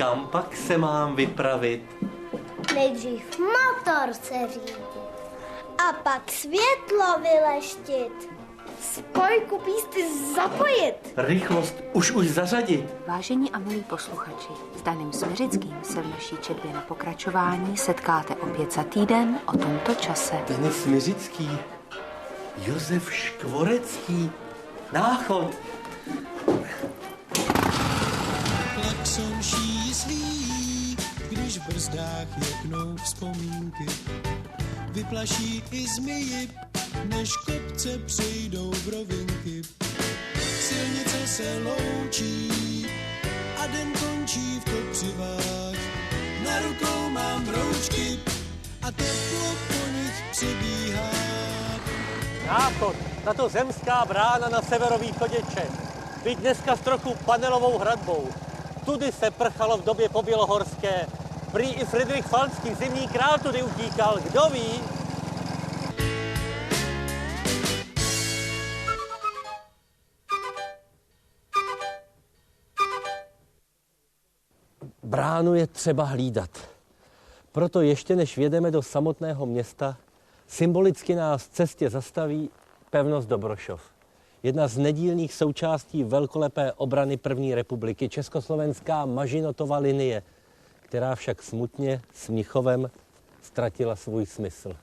Kam pak se mám vypravit? Nejdřív motor se řídit a pak světlo vyleštit. Spojku písty zapojit. Rychlost už zařadit. Vážení a milí posluchači, s Danem Smiřickým se v naší četbě na pokračování setkáte opět za týden o tomto čase. Denis Smiřický, Josef Škvorecký, Náchod. Klakson šíslí, když v brzdách jeknou vzpomínky. Vyplaší i zmiji, než kopce přejdou v rovinky. Silnice se loučí a den končí v kopřivách. Na rukou mám broučky a teplo po nich přibíhá. Náchod, tato zemská brána na severovýchodě Čech. Byť dneska s trochu panelovou hradbou. Tudy se prchalo v době pobělohorské. Prý i Fridrich Falcký, zimní král, tudy utíkal. Kdo ví? Bránu je třeba hlídat. Proto ještě než vjedeme do samotného města, symbolicky nás v cestě zastaví pevnost Dobrošov. Jedna z nedílných součástí velkolepé obrany první republiky, československá Mažinotova linie, která však smutně s Mnichovem ztratila svůj smysl.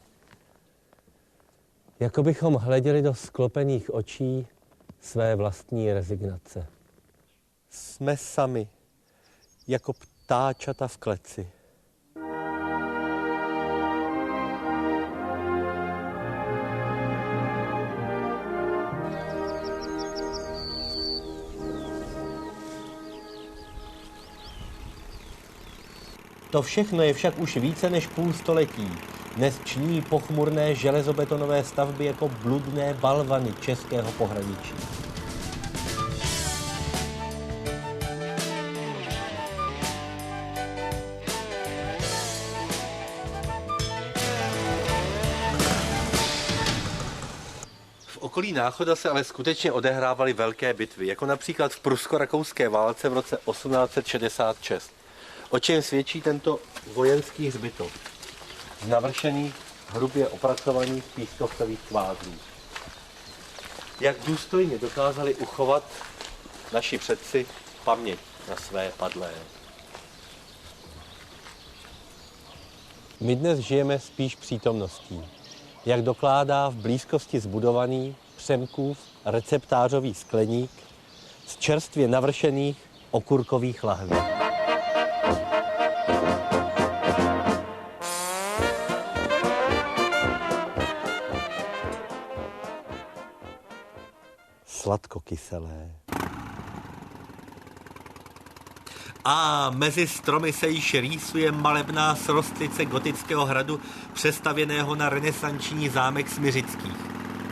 Jako bychom hleděli do sklopených očí své vlastní rezignace. Jsme sami, jako ptáčata v kleci. To všechno je však už více než půl století. Dnes ční pochmurné železobetonové stavby jako bludné balvany českého pohraničí. V okolí Náchoda se ale skutečně odehrávaly velké bitvy, jako například v prusko-rakouské válce v roce 1866. O čem svědčí tento vojenský hřbitov z navršených, hrubě opracovaných pískovcových kvádrů. Jak důstojně dokázali uchovat naši předci paměť na své padlé. My dnes žijeme spíš přítomností, jak dokládá v blízkosti zbudovaný Přemkův receptářový skleník z čerstvě navršených okurkových lahví. Sladkokyselé. A mezi stromy se již rýsuje malebná srostlice gotického hradu, přestavěného na renesanční zámek Smiřických.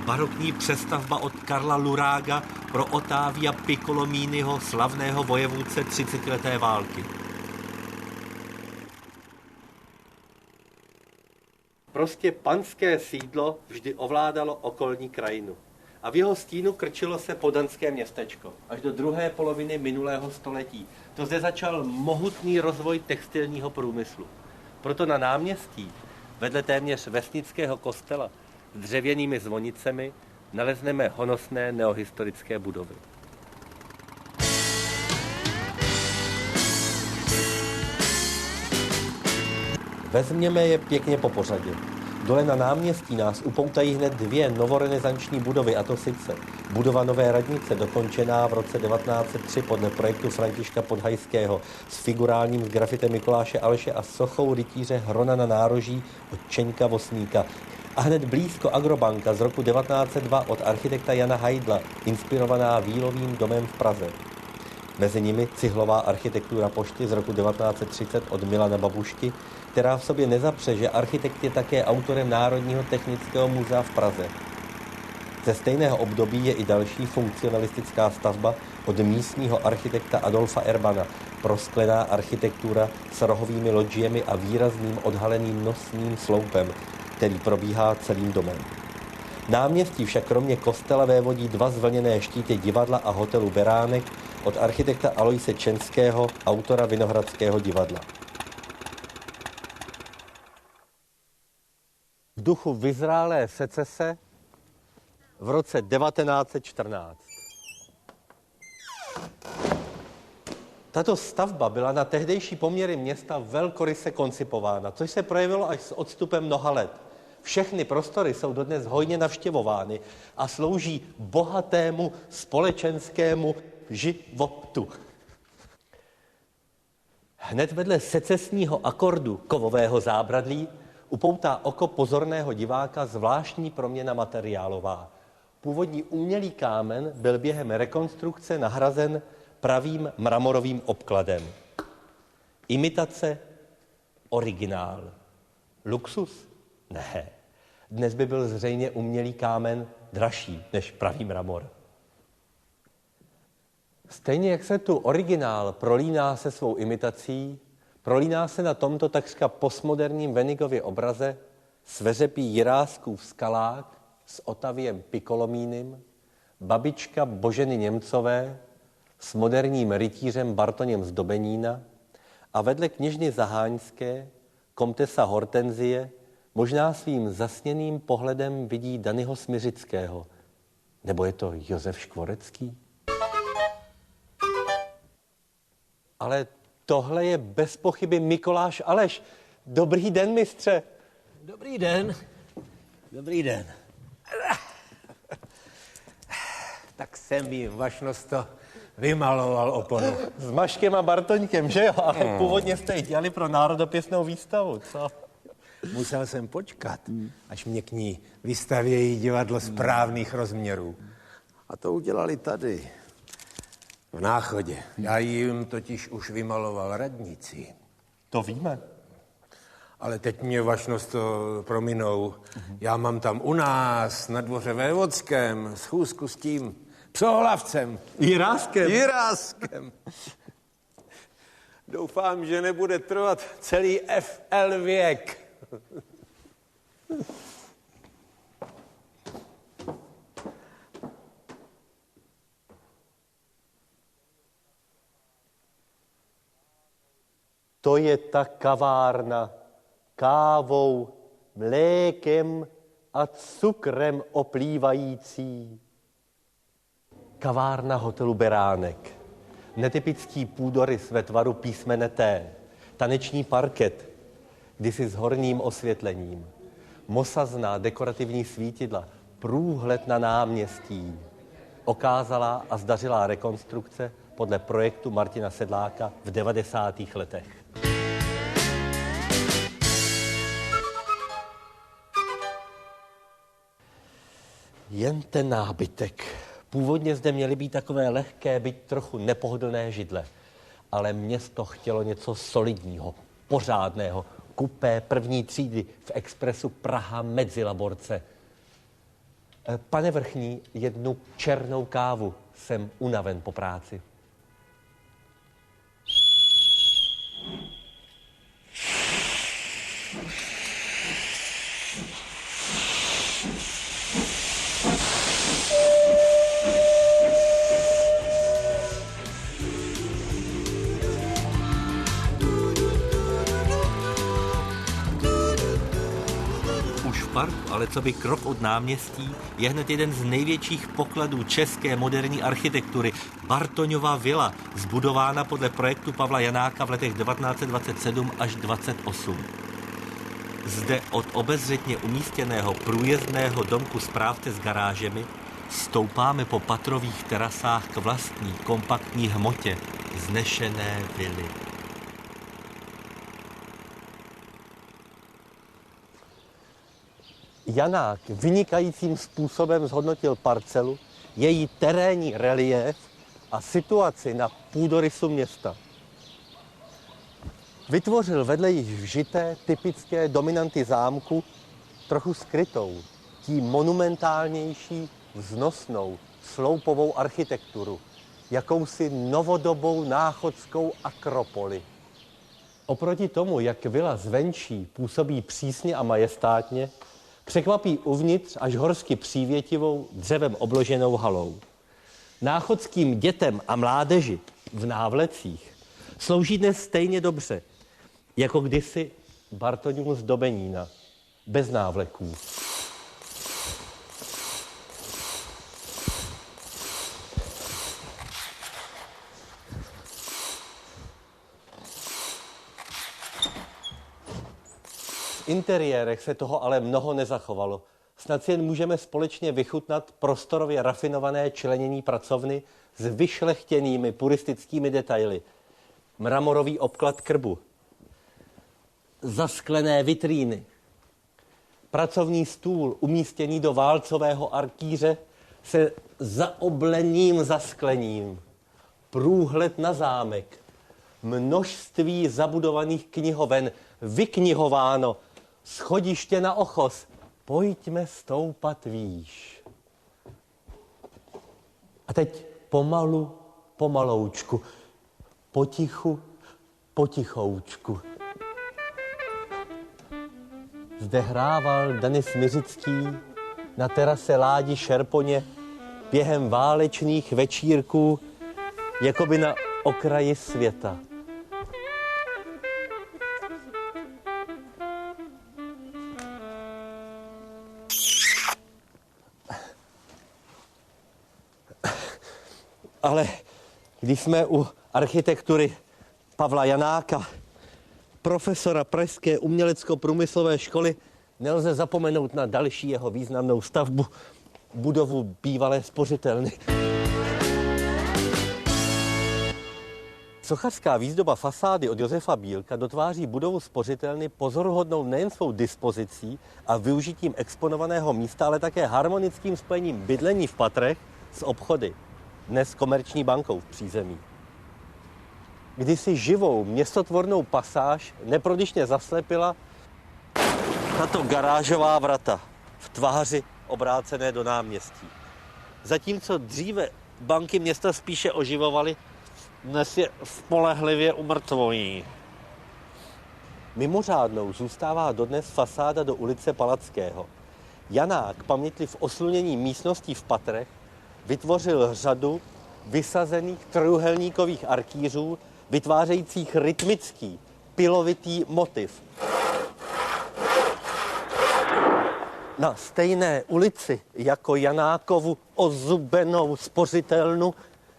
Barokní přestavba od Karla Lurága pro Otávia Piccolominiho, slavného vojevůdce 30leté války. Prostě panské sídlo vždy ovládalo okolní krajinu. A v jeho stínu krčilo se podanské městečko. Až do druhé poloviny minulého století. To zde začal mohutný rozvoj textilního průmyslu. Proto na náměstí, vedle téměř vesnického kostela s dřevěnými zvonicemi, nalezneme honosné neohistorické budovy. Vezměme je pěkně po pořadě. Dole na náměstí nás upoutají hned dvě novorenesanční budovy, a to sice budova Nové radnice, dokončená v roce 1903 podle projektu Františka Podhajského s figurálním grafitem Mikuláše Aleše a sochou rytíře Hrona na nároží od Čeňka Vosníka. A hned blízko Agrobanka z roku 1902 od architekta Jana Hajdla, inspirovaná Vílovým domem v Praze. Mezi nimi cihlová architektura pošty z roku 1930 od Milana Babušky, která v sobě nezapře, že architekt je také autorem Národního technického muzea v Praze. Ze stejného období je i další funkcionalistická stavba od místního architekta Adolfa Erbana, prosklená architektura s rohovými lodžiemi a výrazným odhaleným nosním sloupem, který probíhá celým domem. Náměstí však kromě kostela vévodí dva zvlněné štíty divadla a hotelu Beránek od architekta Aloise Čenského, autora Vinohradského divadla. V duchu vyzrálé secese v roce 1914. Tato stavba byla na tehdejší poměry města velkoryse koncipována, což se projevilo až s odstupem mnoha let. Všechny prostory jsou dodnes hojně navštěvovány a slouží bohatému společenskému životu. Hned vedle secesního akordu kovového zábradlí upoutá oko pozorného diváka zvláštní proměna materiálová. Původní umělý kámen byl během rekonstrukce nahrazen pravým mramorovým obkladem. Imitace, originál. Luxus? Ne. Dnes by byl zřejmě umělý kámen dražší než pravý mramor. Stejně jak se tu originál prolíná se svou imitací, prolíná se na tomto takřka postmoderním Venigově obraze sveřepý Jiráskův skalák s Otaviem Piccolomínem, babička Boženy Němcové s moderním rytířem Bartoněm z Dobenína a vedle kněžny Zaháňské komtesa Hortenzie možná svým zasněným pohledem vidí Danyho Smiřického. Nebo je to Josef Škvorecký? Ale tohle je bez pochyby Mikoláš Aleš. Dobrý den, mistře. Dobrý den. Dobrý den. Tak jsem mi, vašnost, to vymaloval oponu. S Maškem a Bartoňkem, že jo? Ale původně jste ji dělali pro národopisnou výstavu, co? Musel jsem počkat, až mě k ní vystavějí divadlo správných rozměrů. A to udělali tady, v Náchodě. Já jim totiž už vymaloval radnici. To víme. Ale teď mě, vašnost, to prominou. Já mám tam u nás na dvoře vévodském schůzku s tím psohlavcem. Jiráskem. Doufám, že nebude trvat celý FL věk. To je ta kavárna kávou, mlékem a cukrem oplývající. Kavárna hotelu Beránek. Netypický půdorys ve tvaru písmene T. Taneční parket, kdysi s horním osvětlením. Mosazná dekorativní svítidla, průhled na náměstí. Okázalá a zdařilá rekonstrukce podle projektu Martina Sedláka v 90. letech. Jen ten nábytek. Původně zde měly být takové lehké, byť trochu nepohodlné židle. Ale město chtělo něco solidního, pořádného. Kupé první třídy v expresu Praha Medzilaborce. Pane vrchní, jednu černou kávu, jsem unaven po práci. Ale co by krok od náměstí, je hned jeden z největších pokladů české moderní architektury. Bartoňova vila, zbudována podle projektu Pavla Janáka v letech 1927 až 28. Zde od obezřetně umístěného průjezdného domku správce s garážemi stoupáme po patrových terasách k vlastní kompaktní hmotě vznešené vily. Janák vynikajícím způsobem zhodnotil parcelu, její terénní reliéf a situaci na půdorysu města. Vytvořil vedle již vžité typické dominanty zámku trochu skrytou, tím monumentálnější, vznosnou, sloupovou architekturu, jakousi novodobou náchodskou akropoli. Oproti tomu, jak vila zvenčí působí přísně a majestátně, překvapí uvnitř až horsky přívětivou, dřevem obloženou halou. náchodským dětem a mládeži v návlecích slouží dnes stejně dobře, jako kdysi Bartoňův z Dobenína, bez návleků. V interiérech se toho ale mnoho nezachovalo. Snad si jen můžeme společně vychutnat prostorově rafinované členění pracovny s vyšlechtěnými puristickými detaily. Mramorový obklad krbu, zasklené vitríny, pracovní stůl umístěný do válcového arkýře se zaobleným zasklením, průhled na zámek, množství zabudovaných knihoven, vyknihováno, schodiště na ochos, pojďme stoupat výš. A teď pomalu, pomaloučku, potichu, potichoučku. Zde hrával Denis Miřický na terase Ládi Šerponě během válečných večírků, jakoby na okraji světa. Ale když jsme u architektury Pavla Janáka, profesora Pražské umělecko-průmyslové školy, nelze zapomenout na další jeho významnou stavbu, budovu bývalé spořitelny. Sochařská výzdoba fasády od Josefa Bílka dotváří budovu spořitelny pozoruhodnou nejen svou dispozicí a využitím exponovaného místa, ale také harmonickým spojením bydlení v patrech s obchody, dnes Komerční bankou v přízemí. Kdysi živou městotvornou pasáž neprodyšně zaslepila tato garážová vrata v tváři obrácené do náměstí. Zatímco dříve banky města spíše oživovaly, dnes je spolehlivě umrtvojí. Mimořádnou zůstává dodnes fasáda do ulice Palackého. Janák, pamětliv oslunění místností v patrech, vytvořil řadu vysazených trojúhelníkových arkýřů, vytvářejících rytmický, pilovitý motiv. Na stejné ulici jako Janákovu ozubenou spořitelnu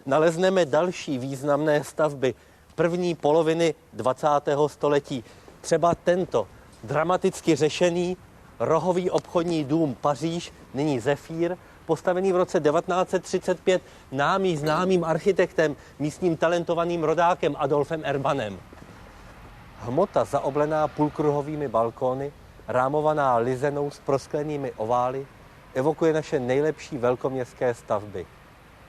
nalezneme další významné stavby první poloviny 20. století. Třeba tento dramaticky řešený rohový obchodní dům Paříž, nyní Zefír, postavený v roce 1935 námi známým architektem, místním talentovaným rodákem Adolfem Erbanem. Hmota zaoblená půlkruhovými balkóny, rámovaná lizenou s prosklenými ovály, evokuje naše nejlepší velkoměstské stavby.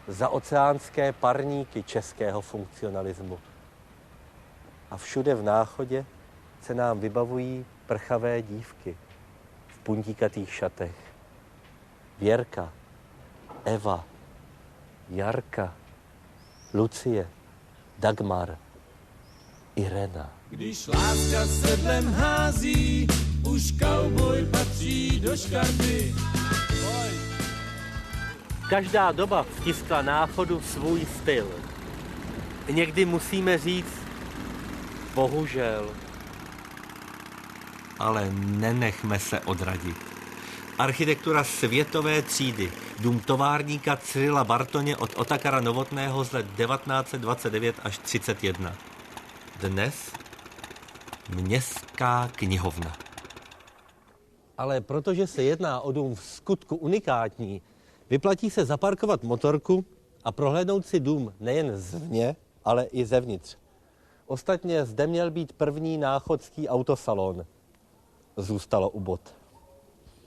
Zaoceánské parníky českého funkcionalismu. A všude v Náchodě se nám vybavují prchavé dívky v puntíkatých šatech. Věrka, Eva, Jarka, Lucie, Dagmar, Irena. Když láska sedlem hází, už kauboj patří do škarby. Každá doba vtiskla Náchodu svůj styl. Někdy musíme říct bohužel. Ale nenechme se odradit. Architektura světové třídy, dům továrníka Cyrila Bartoně od Otakara Novotného z let 1929 až 31. Dnes Městská knihovna. Ale protože se jedná o dům v skutku unikátní, vyplatí se zaparkovat motorku a prohlédnout si dům nejen zvně, ale i zevnitř. Ostatně zde měl být první náchodský autosalon. Zůstalo u bod.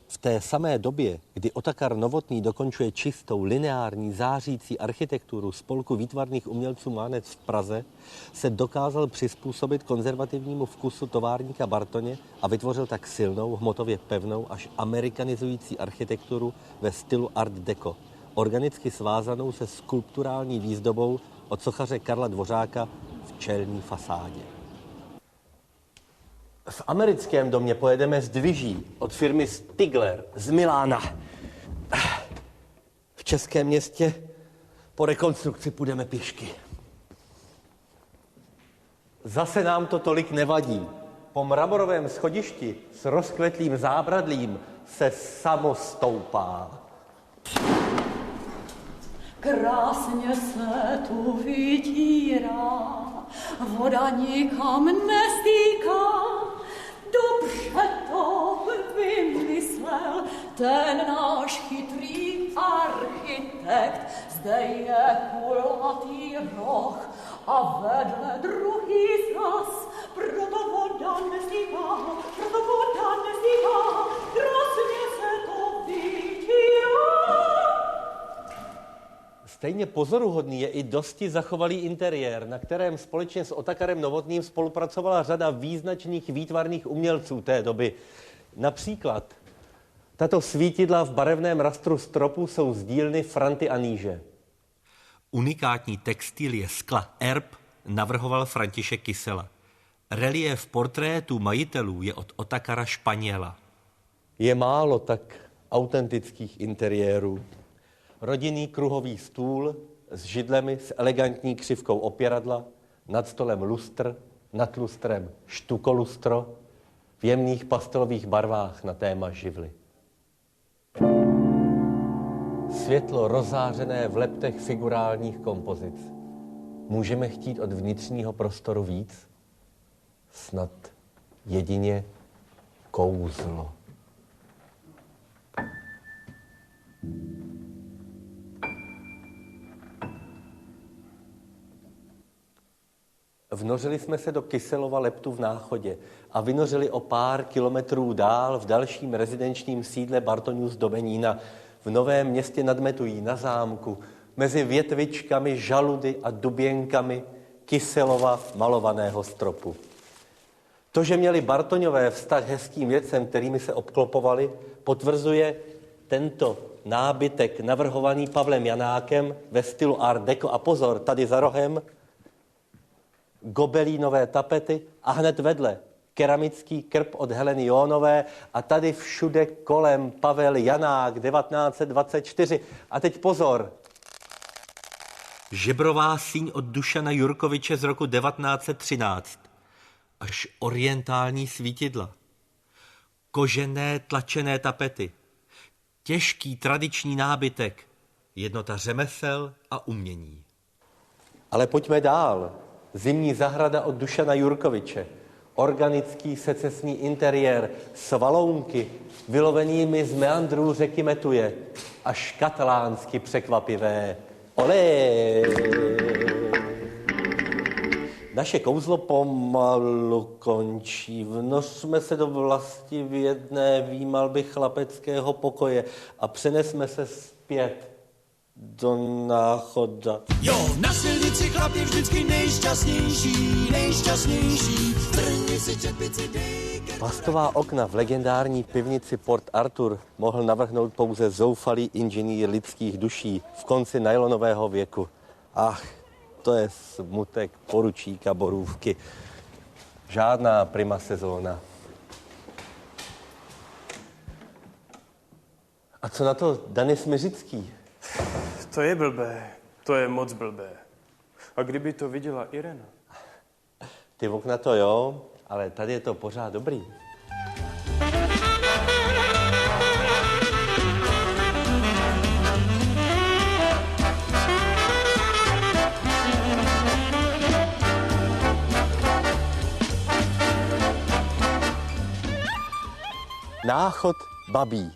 V té samé době, kdy Otakar Novotný dokončuje čistou, lineární, zářící architekturu spolku výtvarných umělců Mánec v Praze, se dokázal přizpůsobit konzervativnímu vkusu továrníka Bartoně a vytvořil tak silnou, hmotově pevnou až amerikanizující architekturu ve stylu Art Deco, organicky svázanou se skulpturální výzdobou od sochaře Karla Dvořáka v čelní fasádě. V americkém domě pojedeme z dviží od firmy Stigler z Milána. V Českém Městě Po rekonstrukci půjdeme pěšky. Zase nám to tolik nevadí. Po mramorovém schodišti s rozkvetlým zábradlím se samo stoupá. Krásně se tu vytírá, voda nikam nestýká. Dobře to vymyslel ten náš chytrý architekt. Zde je kulatý roh a vedle druhý zas. Proto voda nestýká, krásně se to vytírá. Stejně pozoruhodný je i dosti zachovalý interiér, na kterém společně s Otakarem Novotným spolupracovala řada význačných výtvarných umělců té doby. Například tato svítidla v barevném rastru stropu jsou z dílny Franty a Níže. Unikátní textilie skla erb navrhoval František Kysela. Reliéf portrétu majitelů je od Otakara Španěla. Je málo tak autentických interiérů. Rodinný kruhový stůl s židlemi s elegantní křivkou opěradla, nad stolem lustr, nad lustrem štukolustro, v jemných pastelových barvách na téma živly. Světlo rozářené v leptech figurálních kompozic. Můžeme chtít od vnitřního prostoru víc? Snad jedině kouzlo. Vnořili jsme se do Kyselova leptu v Náchodě a vynořili o pár kilometrů dál v dalším rezidenčním sídle Bartoňů z Dobenína v Novém Městě nad Metují na zámku, mezi větvičkami, žaludy a duběnkami Kyselova malovaného stropu. To, že měli Bartoňové vztah hezkým věcem, kterými se obklopovali, potvrzuje tento nábytek navrhovaný Pavlem Janákem ve stylu Art Deco a pozor, tady za rohem gobelínové tapety a hned vedle keramický krb od Heleny Jónové a tady všude kolem Pavel Janák 1924. A teď pozor. Žebrová síň od Dušana Jurkoviče z roku 1913. Až orientální svítidla. Kožené tlačené tapety. Těžký tradiční nábytek. Jednota řemesel a umění. Ale pojďme dál. Zimní zahrada od Dušana Jurkoviče. Organický secesní interiér s valounky vylovenými z meandrů řeky Metuje. Až katalánsky překvapivé. Olé! Naše kouzlo pomalu končí. Vnořme se do vlastivědné výmalby chlapeckého pokoje a přenesme se zpět do Náchoda. Jo, na silnici chlap je vždycky nejšťastnější. Trhni si čepici, dej. Plastová okna v legendární pivnici Port Arthur mohl navrhnout pouze zoufalý inženýr lidských duší v konci nylonového věku. Ach, to je smutek poručíka Borůvky. Žádná prima sezóna. A co na to Dany Smiřický? To je blbé, to je moc blbé. A kdyby to viděla Irena? Ty okna to jo, ale tady je to pořád dobrý. Náchod Babí.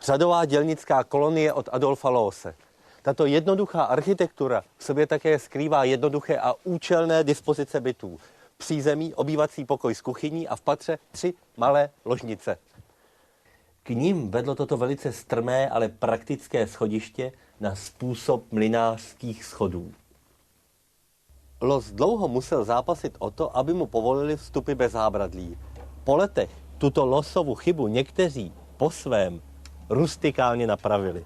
Řadová dělnická kolonie od Adolfa Loose. Tato jednoduchá architektura v sobě také skrývá jednoduché a účelné dispozice bytů. Přízemí, obývací pokoj s kuchyní a v patře 3 malé ložnice. K nim vedlo toto velice strmé, ale praktické schodiště na způsob mlynářských schodů. Los dlouho musel zápasit o to, aby mu povolili vstupy bez zábradlí. Po letech tuto Losovu chybu někteří po svém rustikálně napravili.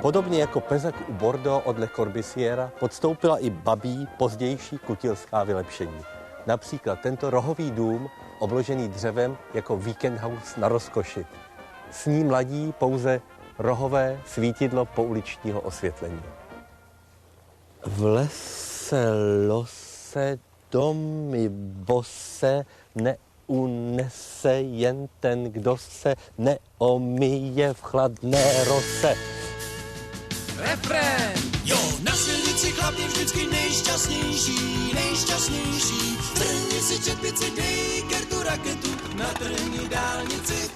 Podobně jako Pezak u Bordeaux od Le Corbusiera podstoupila i Babí pozdější kutilská vylepšení. Například tento rohový dům, obložený dřevem jako weekend house na rozkoši. Sní mladí pouze rohové svítidlo pouličního osvětlení. V lese lose domy bose neunese jen ten, kdo se neomije v chladné rose. Refrén! Jo, na silnici chlap je vždycky nejšťastnější, nejšťastnější. Trhni si čepici, dej kertu raketu, natrhni dálnici.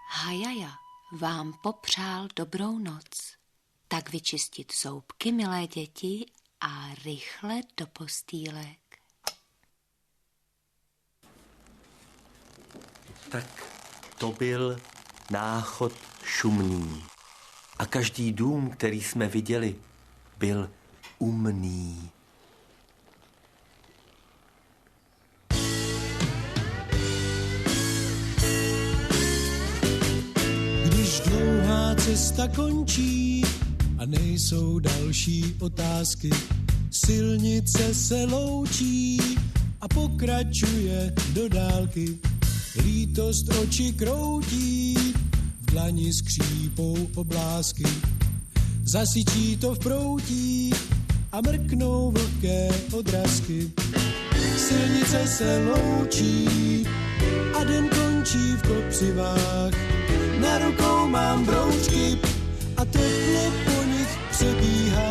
Hajaja vám popřál dobrou noc. Tak vyčistit zoubky, milé děti, a rychle do postýlek. Tak to byl náchod šumný. A každý dům, který jsme viděli, byl umný. Když dlouhá cesta končí a nejsou další otázky, silnice se loučí a pokračuje do dálky. Lítost oči kroutí, v dlani skřípou oblásky. Zasyčí to v proutí a mrknou vlhké odrazky. Silnice se loučí a den končí v kopřivách. Na rukou mám broučky a teple po nich přebíhá.